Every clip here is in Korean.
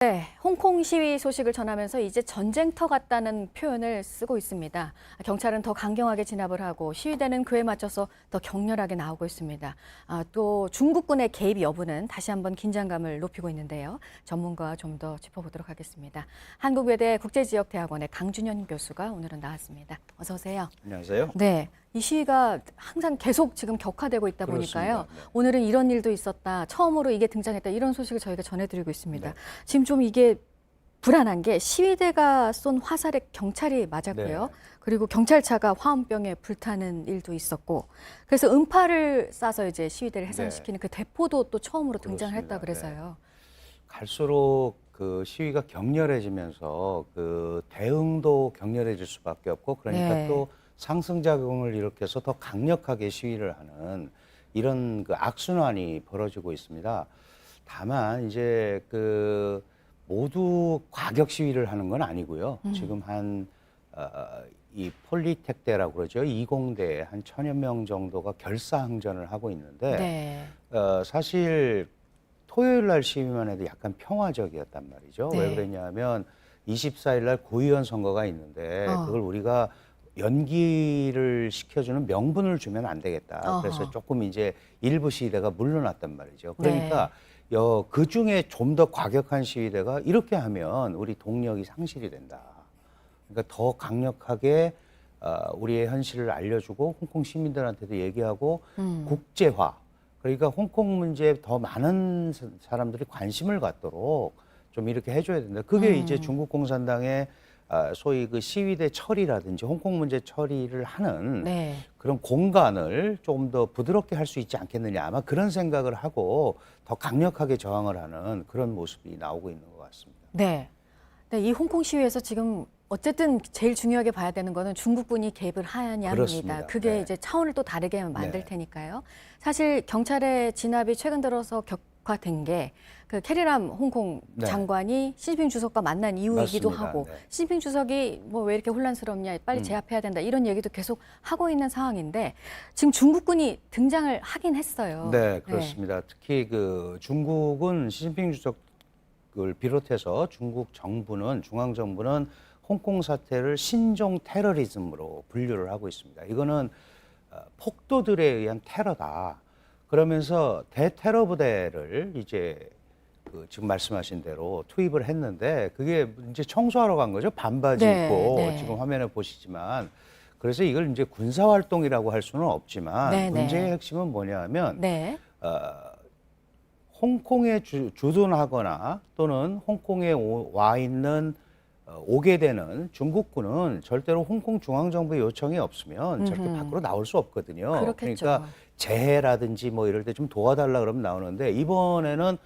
네, 홍콩 시위 소식을 전하면서 이제 전쟁터 같다는 표현을 쓰고 있습니다. 경찰은 더 강경하게 진압을 하고 시위대는 그에 맞춰서 더 격렬하게 나오고 있습니다. 또 중국군의 개입 여부는 다시 한번 긴장감을 높이고 있는데요. 전문가와 좀 더 짚어보도록 하겠습니다. 한국외대 국제지역대학원의 강준현 교수가 오늘은 나왔습니다. 어서 오세요. 안녕하세요. 네, 이 시위가 항상 계속 지금 격화되고 있다 보니까요. 그렇습니다. 네. 오늘은 이런 일도 있었다. 처음으로 이게 등장했다. 이런 소식을 저희가 전해드리고 있습니다. 네. 지금 좀 이게 불안한 게 시위대가 쏜 화살에 경찰이 맞았고요. 네. 그리고 경찰차가 화엄병에 불타는 일도 있었고, 그래서 음파를 쏴서 이제 시위대를 해산시키는 그 대포도 또 처음으로 등장했다 그렇습니다. 그래서요. 갈수록 그 시위가 격렬해지면서 그 대응도 격렬해질 수밖에 없고, 그러니까 네. 또 상승작용을 일으켜서 더 강력하게 시위를 하는 이런 그 악순환이 벌어지고 있습니다. 다만 이제 그 모두 과격 시위를 하는 건 아니고요. 지금 이 폴리텍대라고 그러죠. 20대 한 1000여 명 정도가 결사항전을 하고 있는데 네. 사실 토요일 날 시위만 해도 약간 평화적이었단 말이죠. 네. 왜 그랬냐면 24일 날 고의원 선거가 있는데 그걸 우리가 연기를 시켜주는 명분을 주면 안 되겠다. 그래서 조금 이제 일부 시위대가 물러났단 말이죠. 그러니까 그 중에 좀 더 과격한 시위대가 이렇게 하면 우리 동력이 상실이 된다. 그러니까 더 강력하게 우리의 현실을 알려주고 홍콩 시민들한테도 얘기하고 국제화. 그러니까 홍콩 문제에 더 많은 사람들이 관심을 갖도록 좀 이렇게 해줘야 된다. 그게 이제 중국 공산당의 소위 그 시위대 처리라든지 홍콩 문제 처리를 하는 네. 그런 공간을 조금 더 부드럽게 할 수 있지 않겠느냐. 아마 그런 생각을 하고 더 강력하게 저항을 하는 그런 모습이 나오고 있는 것 같습니다. 네. 네, 이 홍콩 시위에서 지금 어쨌든 제일 중요하게 봐야 되는 거는 중국군이 개입을 하냐입니다. 그렇습니다. 그게 네. 이제 차원을 또 다르게 만들 네. 테니까요. 사실 경찰의 진압이 최근 들어서 격화된 게 그 캐리람 홍콩 네. 장관이 시진핑 주석과 만난 이후이기도 맞습니다. 하고 네. 시진핑 주석이 뭐 왜 이렇게 혼란스럽냐, 빨리 제압해야 된다 이런 얘기도 계속 하고 있는 상황인데 지금 중국군이 등장을 하긴 했어요. 네, 그렇습니다. 특히 그 중국은 시진핑 주석을 비롯해서 중국 정부는 중앙 정부는 홍콩 사태를 신종 테러리즘으로 분류를 하고 있습니다. 이거는 폭도들에 의한 테러다. 그러면서 대테러 부대를 이제 그 지금 말씀하신 대로 투입을 했는데 그게 이제 청소하러 간 거죠. 반바지 네, 입고 네. 지금 화면에 보시지만 그래서 이걸 이제 군사 활동이라고 할 수는 없지만 네, 네. 문제의 핵심은 뭐냐면 네. 홍콩에 주둔하거나 또는 홍콩에 와 있는 오게 되는 중국군은 절대로 홍콩 중앙정부의 요청이 없으면 절대 밖으로 나올 수 없거든요. 그렇겠죠. 그러니까 재해라든지 뭐 이럴 때 좀 도와달라 그러면 나오는데 이번에는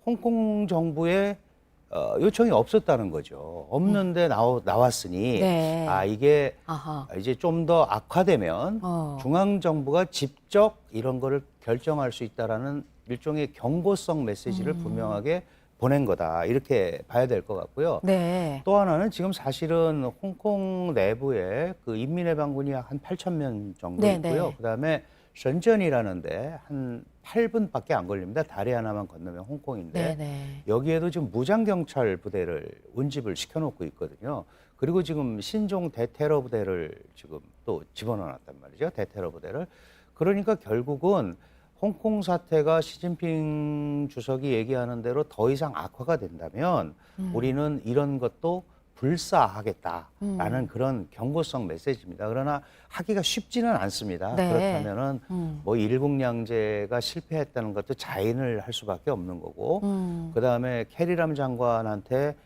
홍콩 정부의 요청이 없었다는 거죠. 없는데 나왔으니 네. 이게 아하. 이제 좀 더 악화되면 중앙 정부가 직접 이런 거를 결정할 수 있다라는 일종의 경고성 메시지를 분명하게 보낸 거다. 이렇게 봐야 될 것 같고요. 네. 또 하나는 지금 사실은 홍콩 내부에 그 인민해방군이 한 8,000명 정도 네, 있고요. 네. 그다음에 션전이라는데 한 8분밖에 안 걸립니다. 다리 하나만 건너면 홍콩인데 네, 네. 여기에도 지금 무장경찰 부대를 운집을 시켜놓고 있거든요. 그리고 지금 신종 대테러 부대를 지금 또 집어넣었단 말이죠. 대테러 부대를. 그러니까 결국은 홍콩 사태가 시진핑 주석이 얘기하는 대로 더 이상 악화가 된다면 우리는 이런 것도 불사하겠다라는 그런 경고성 메시지입니다. 그러나 하기가 쉽지는 않습니다. 네. 그렇다면은 뭐 일국양제가 실패했다는 것도 자인을 할 수밖에 없는 거고, 그 다음에 캐리람 장관한테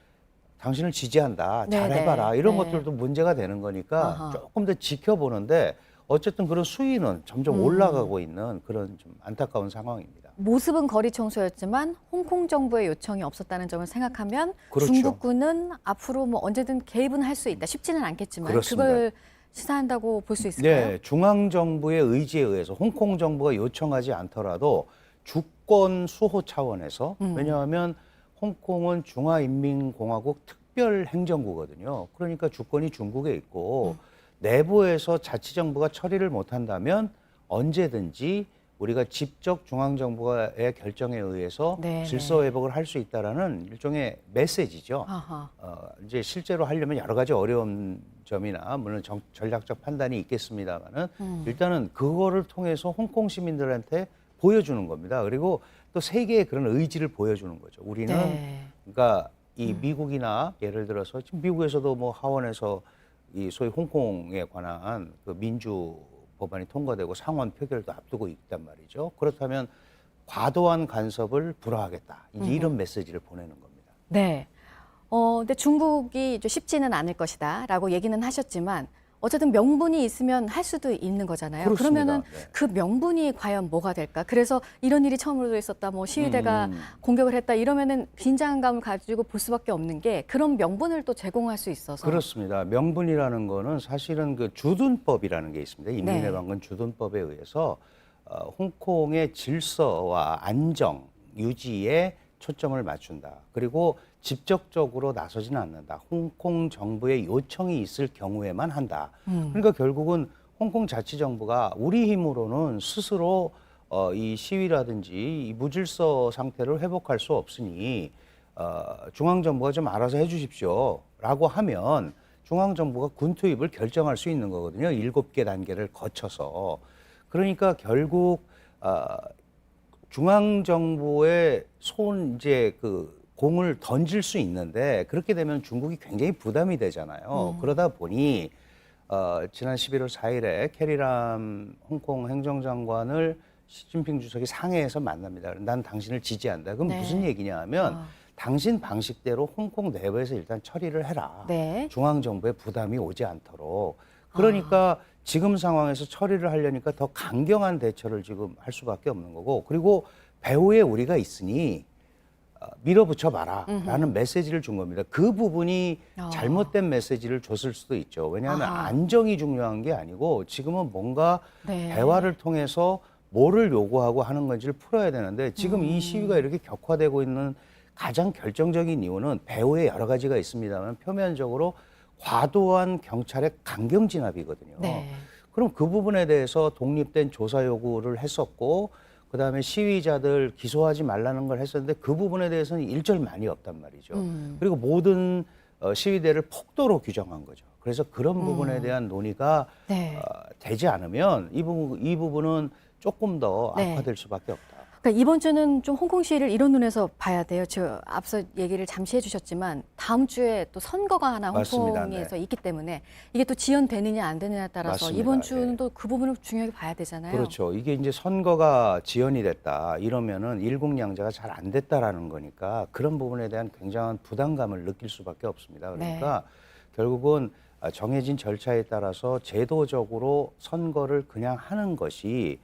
당신을 지지한다, 네, 잘해봐라 네. 이런 네. 것들도 문제가 되는 거니까 아하. 조금 더 지켜보는데 어쨌든 그런 수위는 점점 올라가고 있는 그런 좀 안타까운 상황입니다. 모습은 거리 청소였지만 홍콩 정부의 요청이 없었다는 점을 생각하면 그렇죠. 중국군은 앞으로 뭐 언제든 개입은 할 수 있다. 쉽지는 않겠지만 그렇습니다. 그걸 시사한다고 볼 수 있을까요? 네, 중앙 정부의 의지에 의해서 홍콩 정부가 요청하지 않더라도 주권 수호 차원에서 왜냐하면 홍콩은 중화인민공화국 특별행정구거든요. 그러니까 주권이 중국에 있고 내부에서 자치정부가 처리를 못한다면 언제든지 우리가 직접 중앙정부의 결정에 의해서 네, 질서 회복을 할 수 있다라는 일종의 메시지죠. 아하. 이제 실제로 하려면 여러 가지 어려운 점이나 물론 전략적 판단이 있겠습니다만은 일단은 그거를 통해서 홍콩 시민들한테 보여주는 겁니다. 그리고 또 세계에 그런 의지를 보여주는 거죠. 우리는 네. 그러니까 이 미국이나 예를 들어서 지금 미국에서도 뭐 하원에서 이 소위 홍콩에 관한 그 민주 법안이 통과되고 상원 표결도 앞두고 있단 말이죠. 그렇다면 과도한 간섭을 불허하겠다. 이제 이런 메시지를 보내는 겁니다. 네. 근데 중국이 좀 쉽지는 않을 것이다라고 얘기는 하셨지만 어쨌든 명분이 있으면 할 수도 있는 거잖아요. 그렇습니다. 그러면은 네. 그 명분이 과연 뭐가 될까? 그래서 이런 일이 처음으로 있었다. 뭐 시위대가 공격을 했다. 이러면은 긴장감을 가지고 볼 수밖에 없는 게 그런 명분을 또 제공할 수 있어서. 그렇습니다. 명분이라는 거는 사실은 그 주둔법이라는 게 있습니다. 인민의 방군 주둔법에 의해서 홍콩의 질서와 안정 유지에 초점을 맞춘다. 그리고 직접적으로 나서지는 않는다. 홍콩 정부의 요청이 있을 경우에만 한다. 그러니까 결국은 홍콩 자치정부가 우리 힘으로는 스스로 이 시위라든지 이 무질서 상태를 회복할 수 없으니 중앙정부가 좀 알아서 해주십시오라고 하면 중앙정부가 군 투입을 결정할 수 있는 거거든요. 7개 단계를 거쳐서. 그러니까 결국 중앙정부의 이제 그 공을 던질 수 있는데 그렇게 되면 중국이 굉장히 부담이 되잖아요. 그러다 보니 지난 11월 4일에 캐리람 홍콩 행정장관을 시진핑 주석이 상해에서 만납니다. 난 당신을 지지한다. 그럼 네. 무슨 얘기냐 하면 당신 방식대로 홍콩 내부에서 일단 처리를 해라. 네. 중앙정부에 부담이 오지 않도록. 그러니까 지금 상황에서 처리를 하려니까 더 강경한 대처를 지금 할 수밖에 없는 거고, 그리고 배후에 우리가 있으니 밀어붙여 봐라 라는 메시지를 준 겁니다. 그 부분이 잘못된 메시지를 줬을 수도 있죠. 왜냐하면 안정이 중요한 게 아니고 지금은 뭔가 네. 대화를 통해서 뭐를 요구하고 하는 건지를 풀어야 되는데 지금 이 시위가 이렇게 격화되고 있는 가장 결정적인 이유는 배후에 여러 가지가 있습니다만 표면적으로 과도한 경찰의 강경 진압이거든요. 네. 그럼 그 부분에 대해서 독립된 조사 요구를 했었고 그다음에 시위자들 기소하지 말라는 걸 했었는데 그 부분에 대해서는 일절만이 없단 말이죠. 그리고 모든 시위대를 폭도로 규정한 거죠. 그래서 그런 부분에 대한 논의가 네. 되지 않으면 이 부분은 조금 더 네. 악화될 수밖에 없다. 그러니까 이번 주는 좀 홍콩 시위를 이런 눈에서 봐야 돼요. 저 앞서 얘기를 잠시 해주셨지만 다음 주에 또 선거가 하나 맞습니다. 홍콩에서 네. 있기 때문에 이게 또 지연되느냐 안 되느냐에 따라서 맞습니다. 이번 주는 네. 또 그 부분을 중요하게 봐야 되잖아요. 그렇죠. 이게 이제 선거가 지연이 됐다 이러면은 일국양자가 잘 안 됐다라는 거니까 그런 부분에 대한 굉장한 부담감을 느낄 수밖에 없습니다. 그러니까 결국은 정해진 절차에 따라서 제도적으로 선거를 그냥 하는 것이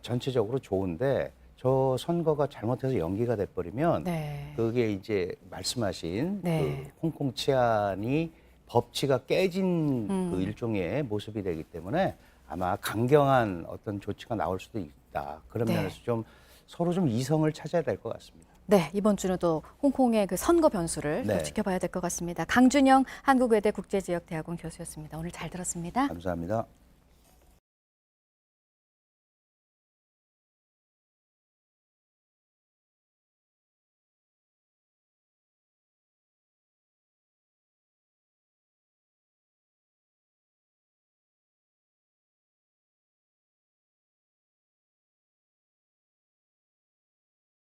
전체적으로 좋은데 저 선거가 잘못해서 연기가 돼버리면 네. 그게 이제 말씀하신 네. 그 홍콩 치안이 법치가 깨진 그 일종의 모습이 되기 때문에 아마 강경한 어떤 조치가 나올 수도 있다. 그런 네. 면에서 좀 서로 좀 이성을 찾아야 될 것 같습니다. 네, 이번 주는 또 홍콩의 그 선거 변수를 네. 또 지켜봐야 될 것 같습니다. 강준영 한국외대 국제지역대학원 교수였습니다. 오늘 잘 들었습니다. 감사합니다.